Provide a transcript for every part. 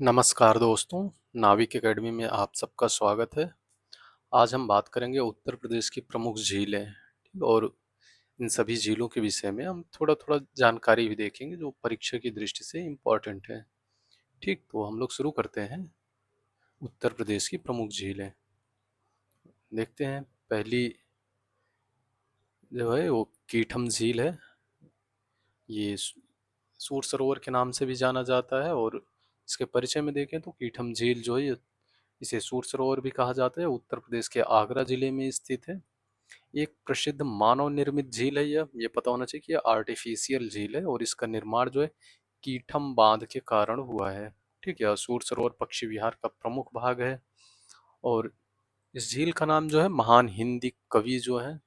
नमस्कार दोस्तों, नाविक एकेडमी में आप सबका स्वागत है। आज हम बात करेंगे उत्तर प्रदेश की प्रमुख झीलें, ठीक, और इन सभी झीलों के विषय में हम थोड़ा-थोड़ा जानकारी भी देखेंगे जो परीक्षा की दृष्टि से इम्पोर्टेंट है। ठीक, तो हम लोग शुरू करते हैं। उत्तर प्रदेश की प्रमुख झीलें देखते हैं। पहली जो है वो कीठम झील है। ये सूर सरोवर के नाम से भी जाना जाता है। और इसके परिचय में देखें तो कीठम झील जो है इसे सूर सरोवर भी कहा जाता है, उत्तर प्रदेश के आगरा जिले में स्थित है। एक प्रसिद्ध मानव निर्मित झील है। यह ये पता होना चाहिए कि यह आर्टिफिशियल झील है और इसका निर्माण जो है कीठम बांध के कारण हुआ है। ठीक है, सूर सरोवर पक्षी विहार का प्रमुख भाग है। और इस झील का नाम जो है महान हिंदी कवि जो है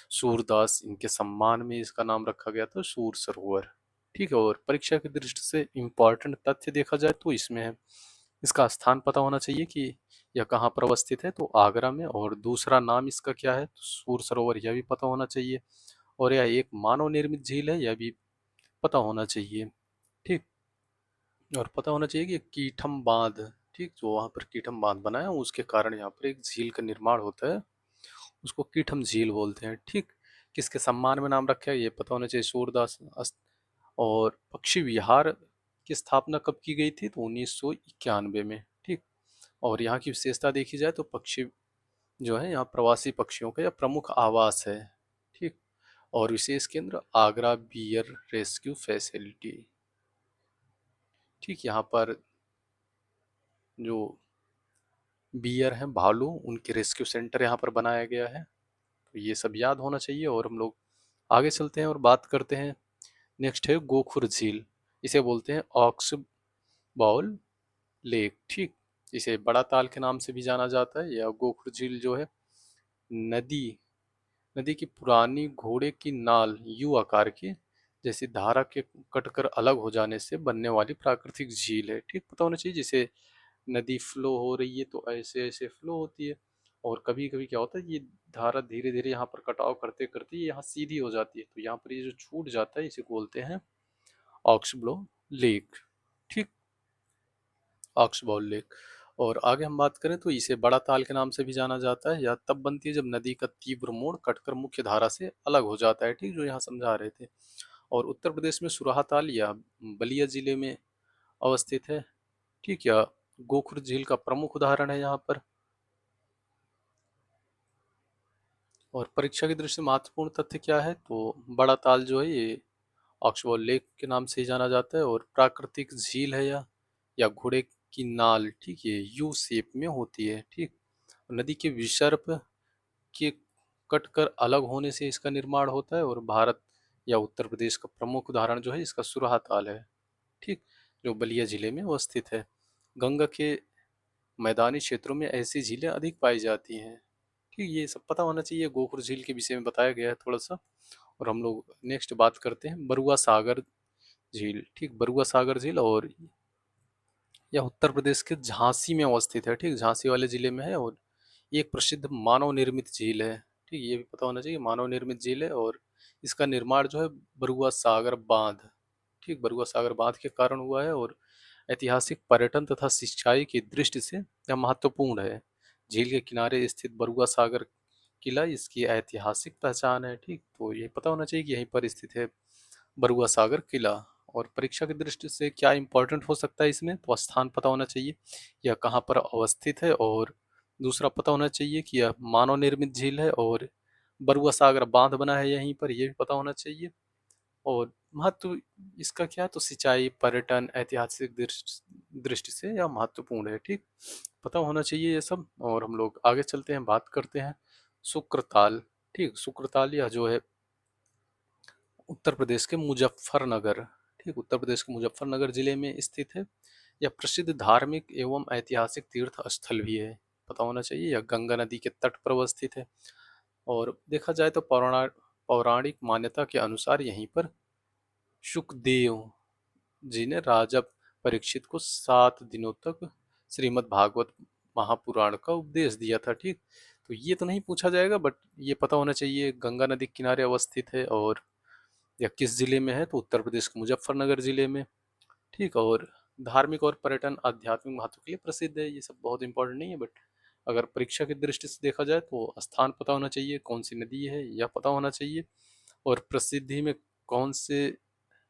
सूरदास, इनके सम्मान में इसका नाम रखा गया था सूर सरोवर। ठीक है, और परीक्षा की दृष्टि से इम्पोर्टेंट तथ्य देखा जाए तो इसमें है इसका स्थान पता होना चाहिए कि यह कहाँ पर अवस्थित है, तो आगरा में। और दूसरा नाम इसका क्या है, तो सूर सरोवर, यह भी पता होना चाहिए। और यह एक मानव निर्मित झील है, यह भी पता होना चाहिए। ठीक, और पता होना चाहिए कि कीठम बांध, ठीक, जो वहाँ पर कीठम बांध बना है उसके कारण यहाँ पर एक झील का निर्माण होता है, उसको कीठम झील बोलते हैं। ठीक, किसके सम्मान में नाम रखा है ये पता होना चाहिए, सूरदास। और पक्षी विहार की स्थापना कब की गई थी, तो 1991 में। ठीक, और यहाँ की विशेषता देखी जाए तो पक्षी जो है यहाँ प्रवासी पक्षियों का यह प्रमुख आवास है। ठीक, और विशेष केंद्र आगरा बियर रेस्क्यू फैसिलिटी। ठीक, यहाँ पर जो बियर हैं, भालू, उनके रेस्क्यू सेंटर यहाँ पर बनाया गया है। तो ये सब याद होना चाहिए। और हम लोग आगे चलते हैं और बात करते हैं। नेक्स्ट है गोखुर झील। इसे बोलते हैं ऑक्स बाउल लेक। ठीक, इसे बड़ा ताल के नाम से भी जाना जाता है। यह गोखुर झील जो है नदी नदी की पुरानी घोड़े की नाल यू आकार की, जैसे धारा के कटकर अलग हो जाने से बनने वाली प्राकृतिक झील है। ठीक, पता होना चाहिए जैसे नदी फ्लो हो रही है तो ऐसे ऐसे फ्लो होती है। और कभी कभी क्या होता है, ये धारा धीरे धीरे यहाँ पर कटाव करते करते ये यहाँ सीधी हो जाती है, तो यहाँ पर ये जो छूट जाता है इसे बोलते हैं ऑक्सब्लो लेक। ठीक, ऑक्सबाउल लेक। और आगे हम बात करें तो इसे बड़ा ताल के नाम से भी जाना जाता है। यह तब बनती है जब नदी का तीव्र मोड़ कटकर मुख्य धारा से अलग हो जाता है। ठीक, जो यहाँ समझा रहे थे। और उत्तर प्रदेश में सुराहा ताल या बलिया जिले में अवस्थित है। ठीक, या गोखुर झील का प्रमुख उदाहरण है यहाँ पर। और परीक्षा की दृष्टि से महत्वपूर्ण तथ्य क्या है, तो बड़ा ताल जो है ये ऑक्सबॉल लेक के नाम से ही जाना जाता है। और प्राकृतिक झील है या घोड़े की नाल, ठीक, ये यू शेप में होती है। ठीक, नदी के विसर्प के कटकर अलग होने से इसका निर्माण होता है। और भारत या उत्तर प्रदेश का प्रमुख उदाहरण जो है इसका सुराहा ताल है। ठीक, जो बलिया जिले में अवस्थित है। गंगा के मैदानी क्षेत्रों में ऐसी झीलें अधिक पाई जाती हैं। ठीक, ये सब पता होना चाहिए। गोखुर झील के विषय में बताया गया है थोड़ा सा। और हम लोग नेक्स्ट बात करते हैं बरुआ सागर झील। ठीक, बरुआ सागर झील, और यह उत्तर प्रदेश के झांसी में अवस्थित है। ठीक, झांसी वाले जिले में है। और ये एक प्रसिद्ध मानव निर्मित झील है। ठीक, ये भी पता होना चाहिए, मानव निर्मित झील है। और इसका निर्माण जो है बरुआ सागर बांध, ठीक, बरुआ सागर बांध के कारण हुआ है। और ऐतिहासिक पर्यटन तथा सिंचाई की दृष्टि से यह महत्वपूर्ण है। झील के किनारे स्थित बरुआ सागर किला इसकी ऐतिहासिक पहचान है। ठीक, तो ये पता होना चाहिए कि यहीं पर स्थित है बरुआ सागर किला। और परीक्षा की दृष्टि से क्या इंपॉर्टेंट हो सकता है इसमें, तो स्थान पता होना चाहिए, यह कहाँ पर अवस्थित है। और दूसरा पता होना चाहिए कि यह मानव निर्मित झील है और बरुआ सागर बांध बना है यहीं पर, यह भी पता होना चाहिए। और महत्व इसका क्या है, तो सिंचाई, पर्यटन, ऐतिहासिक दृष्टि दृष्टि से यह महत्वपूर्ण है। ठीक, पता होना चाहिए ये सब। और हम लोग आगे चलते हैं, बात करते हैं शुक्रताल। ठीक, शुक्रताल यह जो है उत्तर प्रदेश के मुजफ्फरनगर, ठीक, उत्तर प्रदेश के मुजफ्फरनगर जिले में स्थित है। यह प्रसिद्ध धार्मिक एवं ऐतिहासिक तीर्थ स्थल भी है, पता होना चाहिए। यह गंगा नदी के तट पर अवस्थित है। और देखा जाए तो पौराणिक मान्यता के अनुसार यहीं पर शुकदेव जी ने राजा परीक्षित को 7 दिनों तक श्रीमद् भागवत महापुराण का उपदेश दिया था। ठीक, तो ये तो नहीं पूछा जाएगा, बट ये पता होना चाहिए गंगा नदी के किनारे अवस्थित है। और या किस जिले में है, तो उत्तर प्रदेश के मुजफ्फरनगर जिले में। ठीक, और धार्मिक और पर्यटन आध्यात्मिक महत्व के लिए प्रसिद्ध है। ये सब बहुत इंपॉर्टेंट नहीं है, बट अगर परीक्षा की दृष्टि से देखा जाए तो स्थान पता होना चाहिए, कौन सी नदी है यह पता होना चाहिए, और प्रसिद्धि में कौन से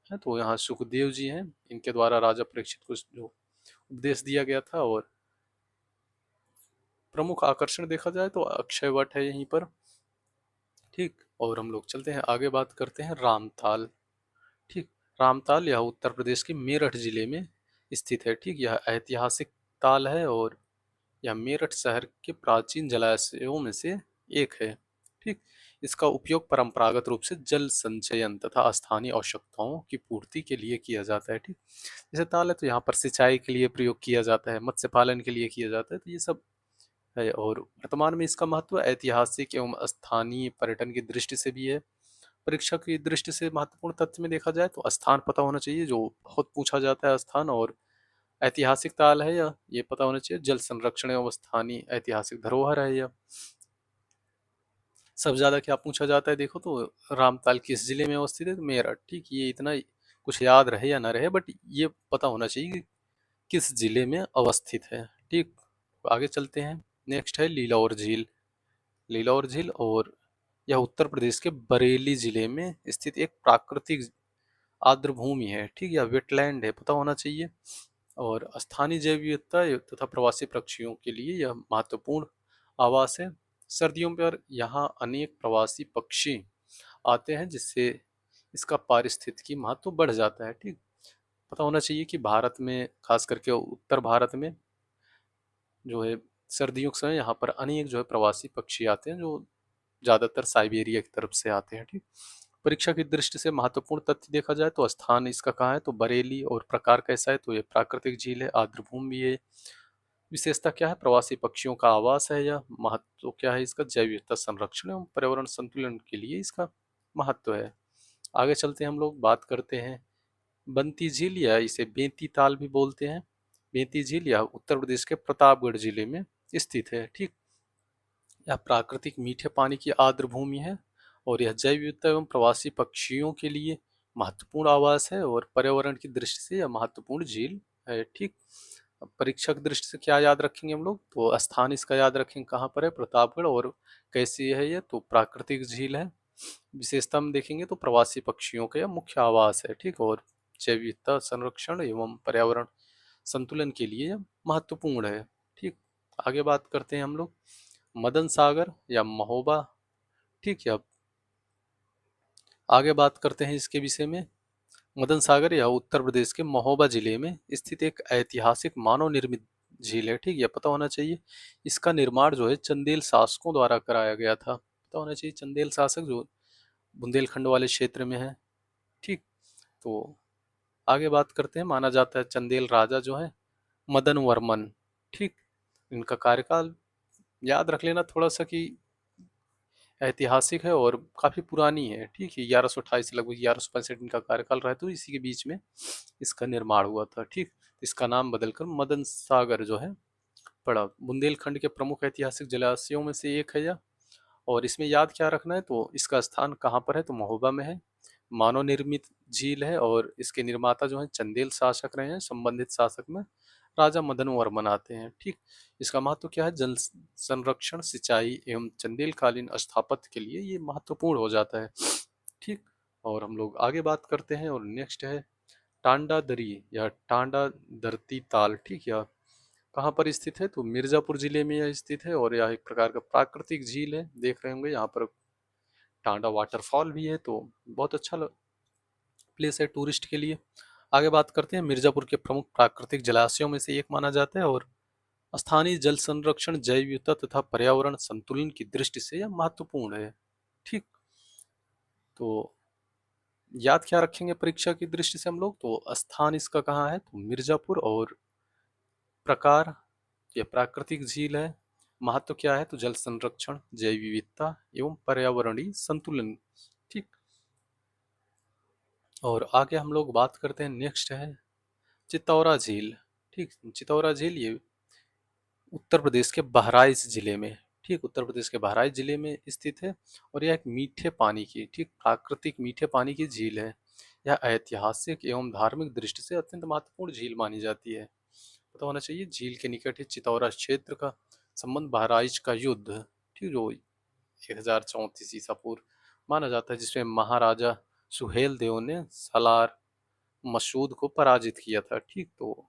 है, तो यहाँ सुखदेव जी हैं, इनके द्वारा राजा परीक्षित को जो उपदेश दिया गया था। और प्रमुख आकर्षण देखा जाए तो अक्षय वट है यहीं पर। ठीक, और हम लोग चलते हैं आगे, बात करते हैं रामताल। ठीक, रामताल यह उत्तर प्रदेश के मेरठ जिले में स्थित है। ठीक, यह ऐतिहासिक ताल है और यह मेरठ शहर के प्राचीन जलाशयों में से एक है। ठीक, इसका उपयोग परंपरागत रूप से जल संचयन तथा स्थानीय आवश्यकताओं की पूर्ति के लिए किया जाता है। ठीक, जैसे ताल है तो यहाँ पर सिंचाई के लिए प्रयोग किया जाता है, मत्स्य पालन के लिए किया जाता है, तो ये सब है। और वर्तमान में इसका महत्व ऐतिहासिक एवं स्थानीय पर्यटन की दृष्टि से भी है। परीक्षा की दृष्टि से महत्वपूर्ण तथ्य में देखा जाए तो स्थान पता होना चाहिए, जो बहुत पूछा जाता है स्थान, और ऐतिहासिक ताल है या ये पता होना चाहिए, जल संरक्षण एवं स्थानीय ऐतिहासिक धरोहर है या। सबसे ज्यादा क्या पूछा जाता है देखो तो, रामताल किस जिले में अवस्थित है, तो मेरठ। ठीक, ये इतना कुछ याद रहे या ना रहे, बट ये पता होना चाहिए कि किस जिले में अवस्थित है। ठीक, आगे चलते हैं। नेक्स्ट है लीलौर झील। लीलौर झील, और यह उत्तर प्रदेश के बरेली जिले में स्थित एक प्राकृतिक आर्द्र भूमि है। ठीक, यह वेटलैंड है, पता होना चाहिए। और स्थानीय जैव विविधता तथा प्रवासी पक्षियों के लिए यह महत्वपूर्ण आवास है। सर्दियों पर यहाँ अनेक प्रवासी पक्षी आते हैं, जिससे इसका पारिस्थितिकी महत्व बढ़ जाता है। ठीक, पता होना चाहिए कि भारत में, खास करके उत्तर भारत में जो है, सर्दियों के समय यहाँ पर अनेक जो है प्रवासी पक्षी आते हैं, जो ज़्यादातर साइबेरिया की तरफ से आते हैं। ठीक, परीक्षा की दृष्टि से महत्वपूर्ण तथ्य देखा जाए तो स्थान इसका कहाँ है, तो बरेली, और प्रकार कैसा है, तो ये प्राकृतिक झील है, आर्द्रभूमि भी है। विशेषता क्या है, प्रवासी पक्षियों का आवास है, या महत्व क्या है इसका, जैव विविधता संरक्षण एवं पर्यावरण संतुलन के लिए इसका महत्व है। आगे चलते हैं, हम लोग बात करते हैं बंती झील, या इसे बेंती ताल भी बोलते हैं। बेंती झील यह उत्तर प्रदेश के प्रतापगढ़ जिले में स्थित है। ठीक, यह प्राकृतिक मीठे पानी की आर्द्र भूमि है, और यह जैव विविधता एवं प्रवासी पक्षियों के लिए महत्वपूर्ण आवास है, और पर्यावरण की दृष्टि से यह महत्वपूर्ण झील है। ठीक, अब परीक्षा की दृष्टि से क्या याद रखेंगे हम लोग, तो स्थान इसका याद रखेंगे कहाँ पर है, प्रतापगढ़। और कैसी है ये, तो प्राकृतिक झील है। विशेषता में देखेंगे तो प्रवासी पक्षियों का यह मुख्य आवास है। ठीक, और जैव विविधता संरक्षण एवं पर्यावरण संतुलन के लिए यह महत्वपूर्ण है। ठीक, आगे बात करते हैं हम लोग मदन सागर या महोबा। ठीक है, अब आगे बात करते हैं इसके विषय में। मदन सागर यह उत्तर प्रदेश के महोबा जिले में स्थित एक ऐतिहासिक मानव निर्मित झील है। ठीक, यह पता होना चाहिए। इसका निर्माण जो है चंदेल शासकों द्वारा कराया गया था, पता होना चाहिए। चंदेल शासक जो बुंदेलखंड वाले क्षेत्र में है। ठीक, तो आगे बात करते हैं। माना जाता है चंदेल राजा जो है मदन वर्मन। ठीक, इनका कार्यकाल याद रख लेना थोड़ा सा कि ऐतिहासिक है और काफी पुरानी है। ठीक है, 1128 से लगभग 1165 इनका कार्यकाल रहा, तो इसी के बीच में इसका निर्माण हुआ था। ठीक, इसका नाम बदलकर मदन सागर जो है पड़ा। बुंदेलखंड के प्रमुख ऐतिहासिक जलाशयों में से एक है यह। और इसमें याद क्या रखना है, तो इसका स्थान कहाँ पर है, तो महोबा में है। मानव निर्मित झील है, और इसके निर्माता जो है चंदेल शासक रहे हैं। संबंधित शासक में राजा मदन वर्मन आते हैं। ठीक, इसका महत्व क्या है, जल संरक्षण, सिंचाई एवं चंदेलकालीन स्थापत्य के लिए ये महत्वपूर्ण हो जाता है। ठीक, और हम लोग आगे बात करते हैं, और नेक्स्ट है टांडा दरी या टांडा दरती ताल। ठीक, या कहाँ पर स्थित है, तो मिर्जापुर जिले में यह स्थित है, और यह एक प्रकार का प्राकृतिक झील है। देख रहे होंगे यहाँ पर टांडा वाटरफॉल भी है, तो बहुत अच्छा प्लेस है टूरिस्ट के लिए। आगे बात करते हैं, मिर्जापुर के प्रमुख प्राकृतिक जलाशयों में से एक माना जाता है, और स्थानीय जल संरक्षण, जैव विविधता तथा पर्यावरण संतुलन की दृष्टि से यह महत्वपूर्ण है। ठीक, तो याद क्या रखेंगे परीक्षा की दृष्टि से हम लोग, तो स्थान इसका कहाँ है, तो मिर्जापुर। और प्रकार, यह प्राकृतिक झील है। महत्व क्या है, तो जल संरक्षण, जैव विविधता एवं पर्यावरणीय संतुलन। ठीक, और आगे हम लोग बात करते हैं, नेक्स्ट है चित्तौरा झील। ठीक, चित्तौरा झील ये उत्तर प्रदेश के बहराइच जिले में, ठीक, उत्तर प्रदेश के बहराइच जिले में स्थित है। और यह एक मीठे पानी की, ठीक, प्राकृतिक मीठे पानी की झील है। यह ऐतिहासिक एवं धार्मिक दृष्टि से अत्यंत महत्वपूर्ण झील मानी जाती है। पता होना चाहिए झील के निकट ही चितौरा क्षेत्र का संबंध बहराइच का युद्ध, ठीक, जो 1034 ईसा पूर्व माना जाता है, जिसमें महाराजा सुहेल देव ने सालार मसूद को पराजित किया था। ठीक, तो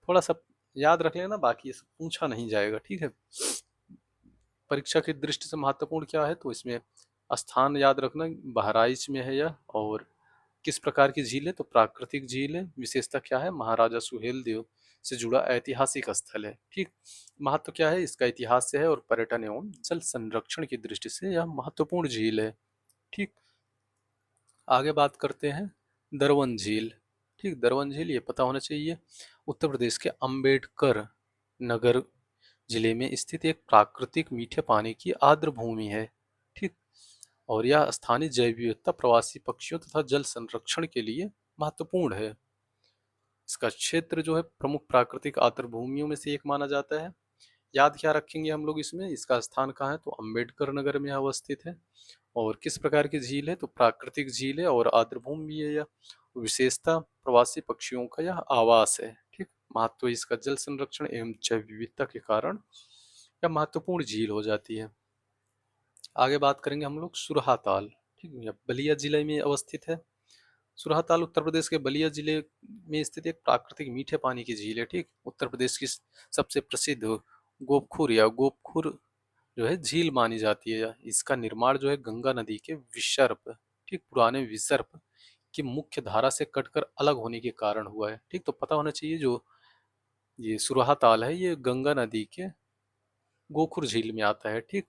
थोड़ा सा याद रख लेना, बाकी ये सब पूछा नहीं जाएगा। ठीक है, परीक्षा की दृष्टि से महत्वपूर्ण क्या है, तो इसमें स्थान याद रखना, बहराइच में है यह। और किस प्रकार की झील है, तो प्राकृतिक झील है। विशेषता क्या है, महाराजा सुहेल देव से जुड़ा ऐतिहासिक स्थल है। ठीक, महत्व क्या है, इसका इतिहास से है और पर्यटन एवं जल संरक्षण की दृष्टि से यह महत्वपूर्ण झील है। ठीक, आगे बात करते हैं दरवन झील। ठीक, दरवन झील ये पता होना चाहिए उत्तर प्रदेश के अंबेडकर नगर जिले में स्थित एक प्राकृतिक मीठे पानी की आर्द्र भूमि है। ठीक, और यह स्थानीय जैव विविधता, प्रवासी पक्षियों तथा जल संरक्षण के लिए महत्वपूर्ण है। इसका क्षेत्र जो है प्रमुख प्राकृतिक आर्द्र भूमियों में से एक माना जाता है। याद क्या रखेंगे हम लोग इसमें, इसका स्थान कहाँ है, तो अंबेडकर नगर में अवस्थित है। और किस प्रकार की झील है, तो प्राकृतिक झील है और आर्द्र भूमि भी है यह। विशेषता प्रवासी पक्षियों का यह आवास है। ठीक, महत्व इसका जल संरक्षण एवं जैव विविधता के कारण यह महत्वपूर्ण झील हो जाती है। आगे बात करेंगे हम लोग सुरहा ताल। ठीक, यह बलिया जिले में अवस्थित है। सुरहा ताल उत्तर प्रदेश के बलिया जिले में स्थित एक प्राकृतिक मीठे पानी की झील है। ठीक, उत्तर प्रदेश की सबसे प्रसिद्ध गोपखुर या गोपखुर जो है झील मानी जाती है। इसका निर्माण जो है गंगा नदी के विसर्प, ठीक, पुराने विसर्प की मुख्य धारा से कटकर अलग होने के कारण हुआ है। ठीक, तो पता होना चाहिए जो ये सुरहा ताल है ये गंगा नदी के गोखुर झील में आता है। ठीक,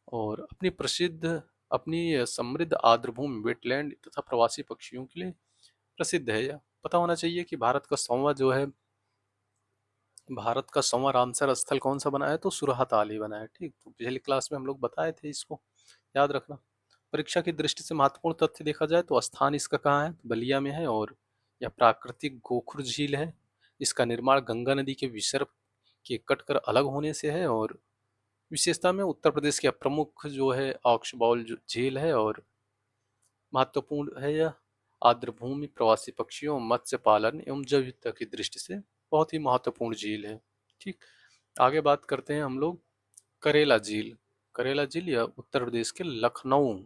और अपनी समृद्ध आर्द्रभूमि, वेटलैंड तथा प्रवासी पक्षियों के लिए प्रसिद्ध है यह। पता होना चाहिए कि भारत का 100वां रामसर स्थल कौन सा बना है, तो सुरहा ताल ही बना है। ठीक, तो पिछली क्लास में हम लोग बताए थे, इसको याद रखना। परीक्षा की दृष्टि से महत्वपूर्ण तथ्य देखा जाए तो स्थान इसका कहाँ है, तो बलिया में है। और यह प्राकृतिक गोखुर झील है। इसका निर्माण गंगा नदी के विसर्प के कटकर अलग होने से है। और विशेषता में उत्तर प्रदेश की प्रमुख जो है ऑक्सबाउल झील है और महत्वपूर्ण है यह। आर्द्र भूमि, प्रवासी पक्षियों, मत्स्य पालन एवं जैव विविधता की दृष्टि से बहुत ही महत्वपूर्ण झील है। ठीक, आगे बात करते हैं हम लोग करेला झील। करेला झील यह उत्तर प्रदेश के लखनऊ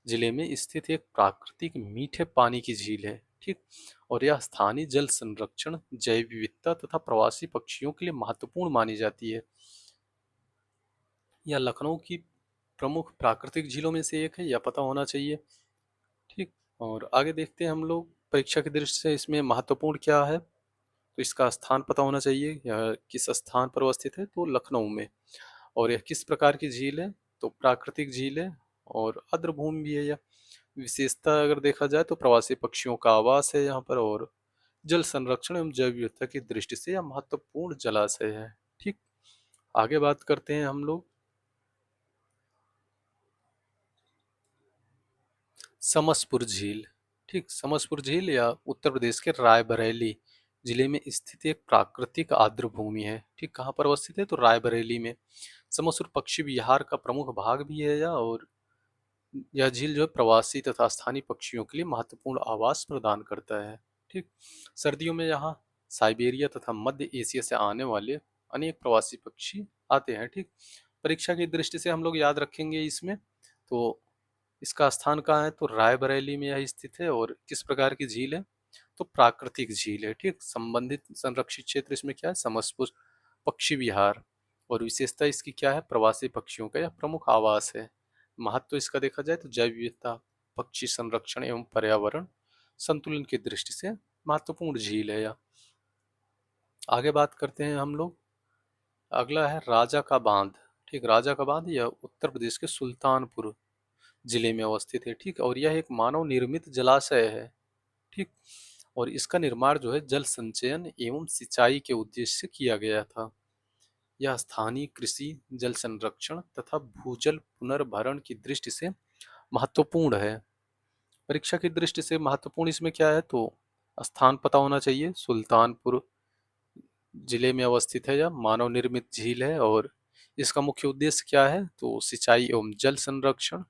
जिले में स्थित एक प्राकृतिक मीठे पानी की झील है। ठीक, और यह स्थानीय जल संरक्षण, जैव विविधता तथा प्रवासी पक्षियों के लिए महत्वपूर्ण मानी जाती है। यह लखनऊ की प्रमुख प्राकृतिक झीलों में से एक है, यह पता होना चाहिए। ठीक, और आगे देखते हैं हम लोग परीक्षा की दृष्टि से इसमें महत्वपूर्ण क्या है, तो इसका स्थान पता होना चाहिए। यह किस स्थान पर अवस्थित है, तो लखनऊ में। और यह किस प्रकार की झील है, तो प्राकृतिक झील है और आर्द्र भूमि भी है यह। विशेषता अगर देखा जाए तो प्रवासी पक्षियों का आवास है यहाँ पर। और जल संरक्षण एवं जैव विविधता की दृष्टि से यह महत्वपूर्ण जलाशय है। ठीक, आगे बात करते हैं हम लोग समसपुर झील। ठीक, समसपुर झील या उत्तर प्रदेश के रायबरेली जिले में स्थित एक प्राकृतिक आर्द्र भूमि है। ठीक, कहाँ पर अवस्थित है, तो रायबरेली में। समसपुर पक्षी विहार का प्रमुख भाग भी है यह। और यह झील जो है प्रवासी तथा स्थानीय पक्षियों के लिए महत्वपूर्ण आवास प्रदान करता है। ठीक, सर्दियों में यहाँ साइबेरिया तथा मध्य एशिया से आने वाले अनेक प्रवासी पक्षी आते हैं। ठीक, परीक्षा की दृष्टि से हम लोग याद रखेंगे इसमें, तो इसका स्थान कहाँ है, तो रायबरेली में यह स्थित है। और किस प्रकार की झील है, तो प्राकृतिक झील है। ठीक, संबंधित संरक्षित क्षेत्र इसमें क्या है, समसपुर पक्षी विहार। और विशेषता इसकी क्या है, प्रवासी पक्षियों का यह प्रमुख आवास है। महत्व इसका देखा जाए तो जैव विविधता, पक्षी संरक्षण एवं पर्यावरण संतुलन की दृष्टि से महत्वपूर्ण झील है यह। आगे बात करते हैं हम लोग, अगला है राजा का बांध। ठीक, राजा का बांध यह उत्तर प्रदेश के सुल्तानपुर जिले में अवस्थित है। ठीक, और यह एक मानव निर्मित जलाशय है। ठीक, और इसका निर्माण जो है जल संचयन एवं सिंचाई के उद्देश्य से किया गया था। यह स्थानीय कृषि, जल संरक्षण तथा भूजल पुनर्भरण की दृष्टि से महत्वपूर्ण है। परीक्षा की दृष्टि से महत्वपूर्ण इसमें क्या है, तो स्थान पता होना चाहिए। सुल्तानपुर जिले में अवस्थित है, यह मानव निर्मित झील है। और इसका मुख्य उद्देश्य क्या है, तो सिंचाई एवं जल संरक्षण।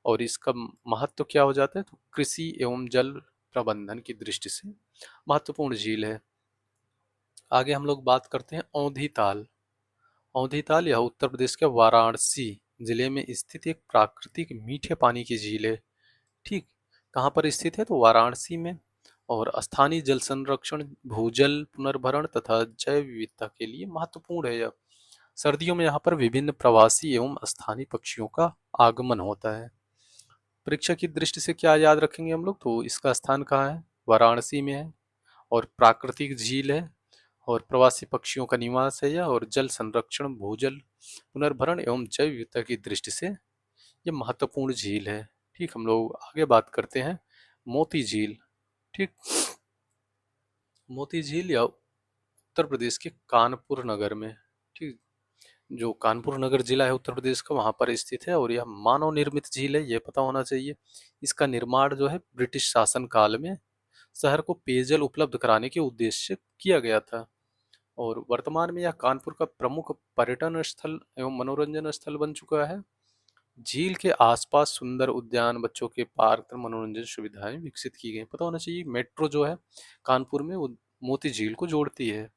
और इसका महत्व क्या हो जाता है, तो कृषि एवं जल प्रबंधन की दृष्टि से महत्वपूर्ण झील है। आगे हम लोग बात करते हैं औंधी ताल। औंधी ताल यह उत्तर प्रदेश के वाराणसी जिले में स्थित एक प्राकृतिक मीठे पानी की झील है। ठीक, कहाँ पर स्थित है? तो वाराणसी में। और स्थानीय जल संरक्षण, भूजल पुनर्भरण तथा जैव विविधता के लिए महत्वपूर्ण है यह। सर्दियों में यहाँ पर विभिन्न प्रवासी एवं स्थानीय पक्षियों का आगमन होता है। परीक्षा की दृष्टि से क्या याद रखेंगे हम लोग? तो इसका स्थान कहाँ है? वाराणसी में है। और प्राकृतिक झील है और प्रवासी पक्षियों का निवास है यह। और जल संरक्षण, भूजल पुनर्भरण एवं जैव विविधता की दृष्टि से ये महत्वपूर्ण झील है। ठीक, हम लोग आगे बात करते हैं मोती झील। ठीक, मोती झील या उत्तर प्रदेश के कानपुर नगर में, ठीक, जो कानपुर नगर जिला है उत्तर प्रदेश का, वहां पर स्थित है। और यह मानव निर्मित झील है, ये पता होना चाहिए। इसका निर्माण जो है ब्रिटिश शासन काल में शहर को पेयजल उपलब्ध कराने के उद्देश्य से किया गया था। और वर्तमान में यह कानपुर का प्रमुख पर्यटन स्थल एवं मनोरंजन स्थल बन चुका है। झील के आसपास सुंदर उद्यान, बच्चों के पार्क, मनोरंजन सुविधाएं विकसित की गई। पता होना चाहिए मेट्रो जो है कानपुर में वो मोती झील को जोड़ती है।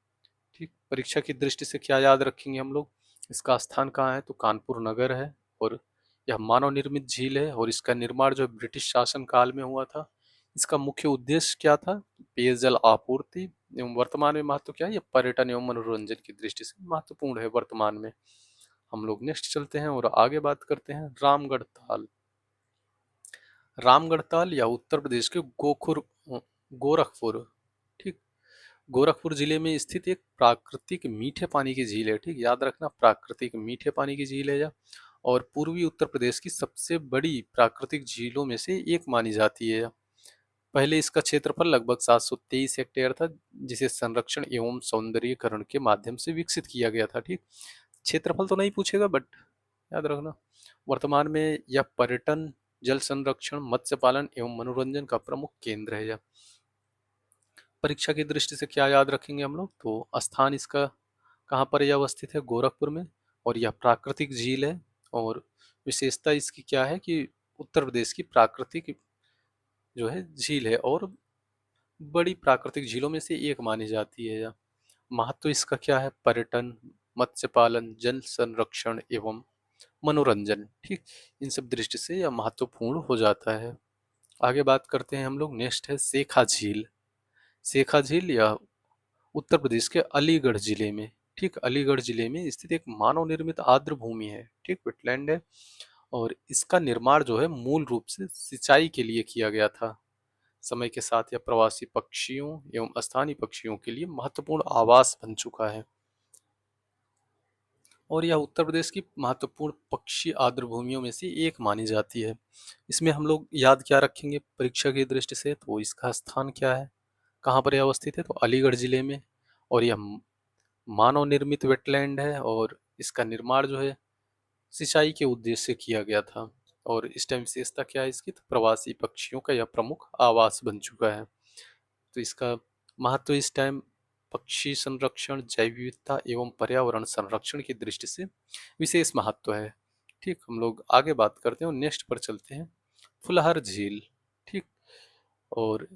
ठीक, परीक्षा की दृष्टि से क्या याद रखेंगे हम लोग? इसका स्थान कहाँ है? तो कानपुर नगर है। और यह मानव निर्मित झील है और इसका निर्माण जो है ब्रिटिश शासन काल में हुआ था। इसका मुख्य उद्देश्य क्या था? पेयजल आपूर्ति। एवं वर्तमान में महत्व क्या है? यह पर्यटन एवं मनोरंजन की दृष्टि से महत्वपूर्ण है वर्तमान में। हम लोग नेक्स्ट चलते हैं और आगे बात करते हैं रामगढ़ ताल। रामगढ़ ताल या उत्तर प्रदेश के गोरखपुर, ठीक, गोरखपुर जिले में स्थित एक प्राकृतिक मीठे पानी की झील है। ठीक, याद रखना, प्राकृतिक मीठे पानी की झील है यह। और पूर्वी उत्तर प्रदेश की सबसे बड़ी प्राकृतिक झीलों में से एक मानी जाती है यह। पहले इसका क्षेत्रफल लगभग 723 हेक्टेयर था, जिसे संरक्षण एवं सौंदर्यीकरण के माध्यम से विकसित किया गया था। ठीक, क्षेत्रफल तो नहीं पूछेगा बट याद रखना। वर्तमान में यह पर्यटन, जल संरक्षण, मत्स्य पालन एवं मनोरंजन का प्रमुख केंद्र है यह। परीक्षा की दृष्टि से क्या याद रखेंगे हम लोग? तो स्थान इसका कहाँ पर यह अवस्थित है? गोरखपुर में। और यह प्राकृतिक झील है। और विशेषता इसकी क्या है कि उत्तर प्रदेश की प्राकृतिक जो है झील है और बड़ी प्राकृतिक झीलों में से एक मानी जाती है यह। महत्व इसका क्या है? पर्यटन, मत्स्य पालन, जल संरक्षण एवं मनोरंजन। ठीक, इन सब दृष्टि से यह महत्वपूर्ण हो जाता है। आगे बात करते हैं हम लोग, नेक्स्ट है सेखा झील। सेखा झील या उत्तर प्रदेश के अलीगढ़ जिले में, ठीक, अलीगढ़ जिले में स्थित एक मानव निर्मित आर्द्र भूमि है। ठीक, वेटलैंड है। और इसका निर्माण जो है मूल रूप से सिंचाई के लिए किया गया था। समय के साथ यह प्रवासी पक्षियों एवं स्थानीय पक्षियों के लिए महत्वपूर्ण आवास बन चुका है। और यह उत्तर प्रदेश की महत्वपूर्ण पक्षी आर्द्र भूमियों में से एक मानी जाती है। इसमें हम लोग याद क्या रखेंगे परीक्षा की दृष्टि से? तो इसका स्थान क्या है, कहाँ पर यह अवस्थित है? तो अलीगढ़ जिले में। और यह मानव निर्मित वेटलैंड है और इसका निर्माण जो है सिंचाई के उद्देश्य से किया गया था। और इस टाइम विशेषता क्या है इसकी? तो प्रवासी पक्षियों का यह प्रमुख आवास बन चुका है। तो इसका महत्व इस टाइम पक्षी संरक्षण, जैव विविधता एवं पर्यावरण संरक्षण की दृष्टि से विशेष महत्व है। ठीक, हम लोग आगे बात करते हैं और नेक्स्ट पर चलते हैं फुलहर झील। ठीक, और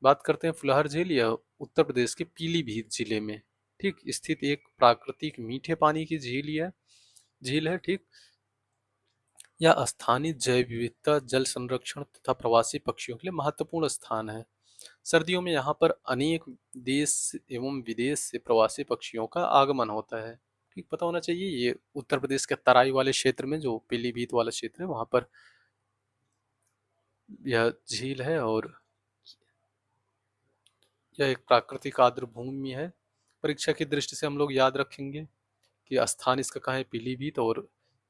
बात करते हैं फुलहर झील, यह उत्तर प्रदेश के पीलीभीत जिले में, ठीक, स्थित एक प्राकृतिक मीठे पानी की झील है। ठीक, यह स्थानीय जैव विविधता, जल संरक्षण तथा प्रवासी पक्षियों के लिए महत्वपूर्ण स्थान है। सर्दियों में यहाँ पर अनेक देश एवं विदेश से प्रवासी पक्षियों का आगमन होता है। ठीक, पता होना चाहिए ये उत्तर प्रदेश के तराई वाले क्षेत्र में, जो पीलीभीत वाला क्षेत्र है, वहाँ पर यह झील है। और यह एक प्राकृतिक आर्द्र भूमि है। परीक्षा की दृष्टि से हम लोग याद रखेंगे कि स्थान इसका कहाँ है? पीलीभीत। और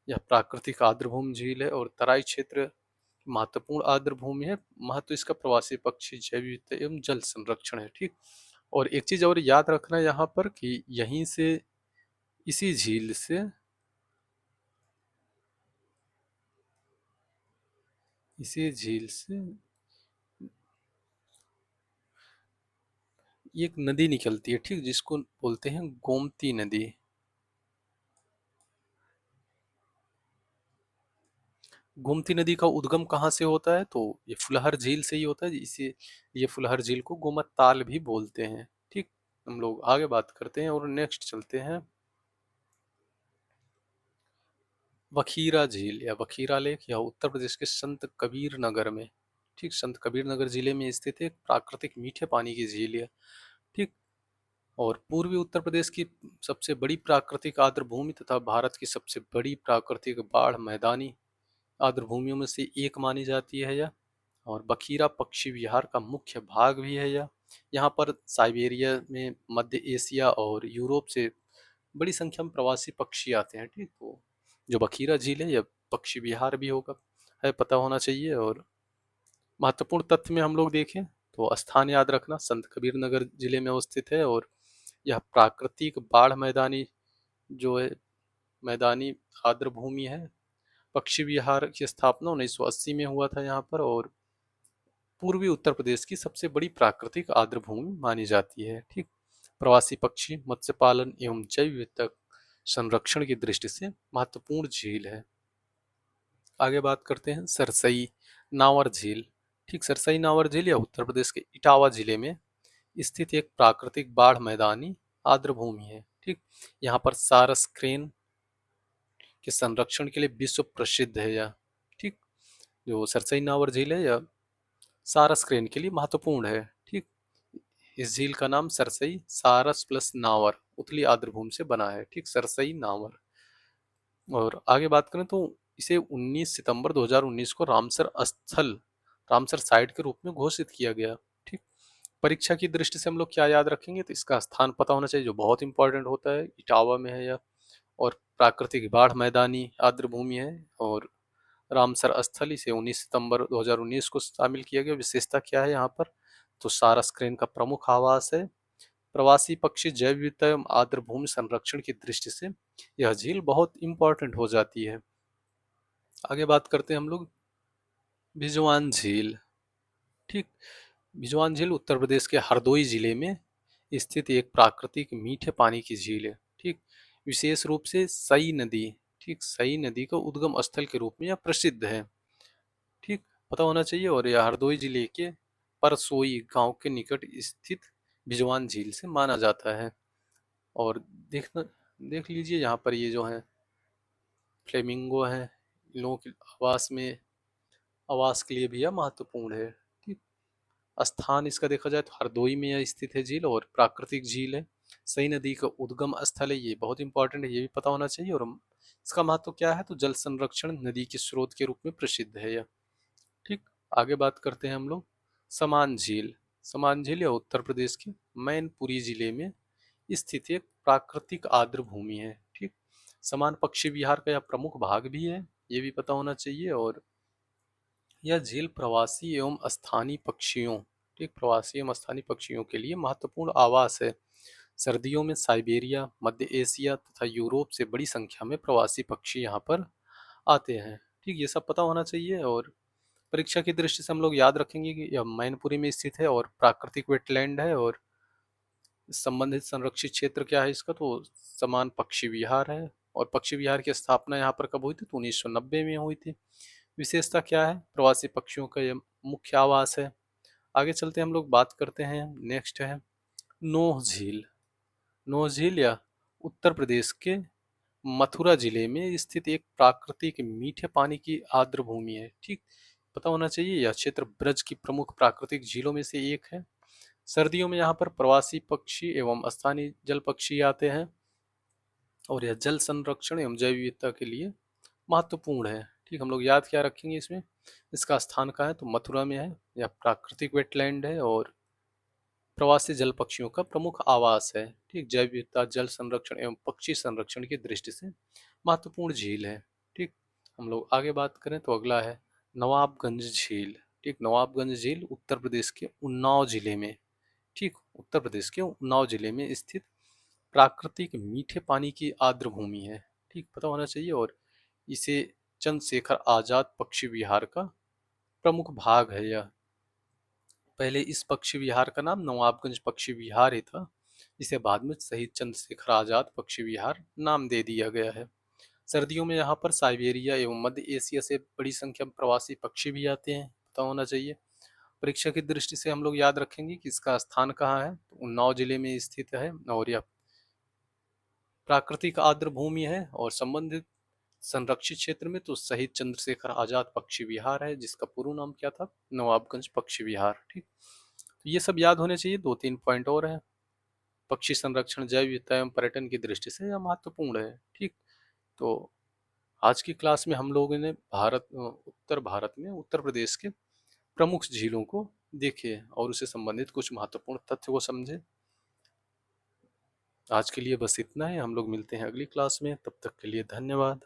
यह प्राकृतिक आर्द्र भूमि झील है और तराई क्षेत्र महत्वपूर्ण आर्द्र भूमि है। महत्व इसका प्रवासी पक्षी, जैव विविधता एवं जल संरक्षण है। ठीक, और एक चीज और याद रखना यहाँ पर कि यहीं से, इसी झील से, इसी झील से एक नदी निकलती है, ठीक, जिसको बोलते हैं गोमती नदी। गोमती नदी का उद्गम कहाँ से होता है? तो ये फुलहर झील से ही होता है, इसे ये फुलहर झील को गोमत ताल भी बोलते हैं। ठीक, हम लोग आगे बात करते हैं और नेक्स्ट चलते हैं। वखीरा झील या वखीरा लेक या उत्तर प्रदेश के संत कबीर नगर में, ठीक, संत कबीर नगर जिले में स्थित एक प्राकृतिक मीठे पानी की झील है। ठीक, और पूर्वी उत्तर प्रदेश की सबसे बड़ी प्राकृतिक आर्द्र भूमि तथा भारत की सबसे बड़ी प्राकृतिक बाढ़ मैदानी आर्द्र भूमियों में से एक मानी जाती है यह। और बखीरा पक्षी विहार का मुख्य भाग भी है यह। यहाँ पर साइबेरिया में, मध्य एशिया और यूरोप से बड़ी संख्या में प्रवासी पक्षी आते हैं। ठीक, तो जो बखीरा झील है यह पक्षी विहार भी होगा, है, पता होना चाहिए। और महत्वपूर्ण तथ्य में हम लोग देखें तो स्थान याद रखना, संत कबीर नगर जिले में अवस्थित है और यह प्राकृतिक बाढ़ मैदानी जो है, मैदानी आर्द्र भूमि है। पक्षी विहार की स्थापना 1980 में हुआ था यहाँ पर, और पूर्वी उत्तर प्रदेश की सबसे बड़ी प्राकृतिक आर्द्र भूमि मानी जाती है। ठीक, प्रवासी पक्षी, मत्स्य पालन एवं जैव विविधता संरक्षण की दृष्टि से महत्वपूर्ण झील है। आगे बात करते हैं सरसई नावर झील। ठीक, सरसई नावर झील या उत्तर प्रदेश के इटावा जिले में स्थित एक प्राकृतिक बाढ़ मैदानी आर्द्र भूमि है। ठीक, यहाँ पर सारस क्रेन के संरक्षण के लिए विश्व प्रसिद्ध है यह। ठीक, जो सरसई नावर झील है यह सारस क्रेन के लिए महत्वपूर्ण है। ठीक, इस झील का नाम सरसई सारस प्लस नावर उथली आर्द्रभूमि से बना है। ठीक, सरसई नावर। और आगे बात करें तो इसे 19 सितंबर 2019 को रामसर स्थल, रामसर साइट के रूप में घोषित किया गया। ठीक, परीक्षा की दृष्टि से हम लोग क्या याद रखेंगे, तो इसका स्थान पता होना चाहिए जो बहुत इंपॉर्टेंट होता है, इटावा में है यह। और प्राकृतिक बाढ़ मैदानी आर्द्र भूमि है। और रामसर स्थल, इसे 19 सितंबर 2019 को शामिल किया गया। विशेषता क्या है यहाँ पर, तो सारस क्रेन का प्रमुख आवास है। प्रवासी पक्षी जैव विविधता एवं आर्द्र भूमि संरक्षण की दृष्टि से यह झील बहुत इंपॉर्टेंट हो जाती है। आगे बात करते हैं हम लोग बिजवान झील। ठीक, बिजवान झील उत्तर प्रदेश के हरदोई जिले में स्थित एक प्राकृतिक मीठे पानी की झील है। ठीक, विशेष रूप से सई नदी, ठीक, सई नदी का उद्गम स्थल के रूप में यह प्रसिद्ध है। ठीक, पता होना चाहिए। और यह हरदोई जिले के परसोई गांव के निकट स्थित बिजवान झील से माना जाता है। और देखना, देख लीजिए यहाँ पर ये जो है फ्लेमिंगो है, इन लोगों के आवास में, आवास के लिए भी यह महत्वपूर्ण है। ठीक, स्थान इसका देखा जाए तो हरदोई में यह स्थित है झील, और प्राकृतिक झील है। सई नदी का उद्गम स्थल है, ये बहुत इंपॉर्टेंट है, ये भी पता होना चाहिए। और इसका महत्व क्या है, तो जल संरक्षण, नदी के स्रोत के रूप में प्रसिद्ध है यह। ठीक, आगे बात करते हैं हम लोग समान झील। समान झील या उत्तर प्रदेश के मैनपुरी जिले में स्थित एक प्राकृतिक आर्द्र भूमि है। ठीक, समान पक्षी विहार का यह प्रमुख भाग भी है, ये भी पता होना चाहिए। और यह झील प्रवासी एवं स्थानीय पक्षियों, ठीक, प्रवासी एवं स्थानीय पक्षियों के लिए महत्वपूर्ण आवास है। सर्दियों में साइबेरिया, मध्य एशिया तथा यूरोप से बड़ी संख्या में प्रवासी पक्षी यहाँ पर आते हैं। ठीक, ये सब पता होना चाहिए। और परीक्षा की दृष्टि से हम लोग याद रखेंगे कि यह मैनपुरी में स्थित है और प्राकृतिक वेटलैंड है। और संबंधित संरक्षित क्षेत्र क्या है इसका, तो समान पक्षी विहार है। और पक्षी विहार की स्थापना यहाँ पर कब हुई थी, तो 1990 में हुई थी। विशेषता क्या है, प्रवासी पक्षियों का यह मुख्य आवास है। आगे चलते हम लोग बात करते हैं, नेक्स्ट है नोह झील। नोह झील या उत्तर प्रदेश के मथुरा जिले में स्थित एक प्राकृतिक मीठे पानी की आर्द्र भूमि है। ठीक, पता होना चाहिए, यह क्षेत्र ब्रज की प्रमुख प्राकृतिक झीलों में से एक है। सर्दियों में यहाँ पर प्रवासी पक्षी एवं स्थानीय जल पक्षी आते हैं। और यह जल संरक्षण एवं जैव विविधता के लिए महत्वपूर्ण है। ठीक, हम लोग याद क्या रखेंगे इसमें, इसका स्थान कहाँ है, तो मथुरा में है। यह प्राकृतिक वेटलैंड है और प्रवासी जल पक्षियों का प्रमुख आवास है। ठीक, जैव विविधता, जल संरक्षण एवं पक्षी संरक्षण की दृष्टि से महत्वपूर्ण झील है। ठीक, हम लोग आगे बात करें तो अगला है नवाबगंज झील। ठीक, नवाबगंज झील उत्तर प्रदेश के उन्नाव जिले में, ठीक, उत्तर प्रदेश के उन्नाव जिले में स्थित प्राकृतिक मीठे पानी की आर्द्र भूमि है। ठीक, पता होना चाहिए। और इसे चंद्रशेखर आजाद पक्षी विहार का प्रमुख भाग है यह। पहले इस पक्षी विहार का नाम नवाबगंज पक्षी विहार ही था, जिसे बाद में शहीद चंद्रशेखर आजाद पक्षी विहार नाम दे दिया गया है। सर्दियों में यहाँ पर साइबेरिया एवं मध्य एशिया से बड़ी संख्या में प्रवासी पक्षी भी आते हैं, पता होना चाहिए। परीक्षा की दृष्टि से हम लोग याद रखेंगे कि इसका स्थान कहाँ है, तो उन्नाव जिले में स्थित है और यह प्राकृतिक आर्द्र भूमि है और संबंधित संरक्षित क्षेत्र में तो शहीद चंद्रशेखर आजाद पक्षी विहार है, जिसका पूर्ण नाम क्या था, नवाबगंज पक्षी विहार। ठीक, तो ये सब याद होने चाहिए। दो तीन पॉइंट और है। पक्षी संरक्षण जैव विविधता एवं पर्यटन की दृष्टि से यह महत्वपूर्ण है। ठीक, तो आज की क्लास में हम लोगों ने उत्तर भारत में उत्तर प्रदेश के प्रमुख झीलों को देखे और उससे संबंधित कुछ महत्वपूर्ण तथ्य को समझे। आज के लिए बस इतना है। हम लोग मिलते हैं अगली क्लास में, तब तक के लिए धन्यवाद।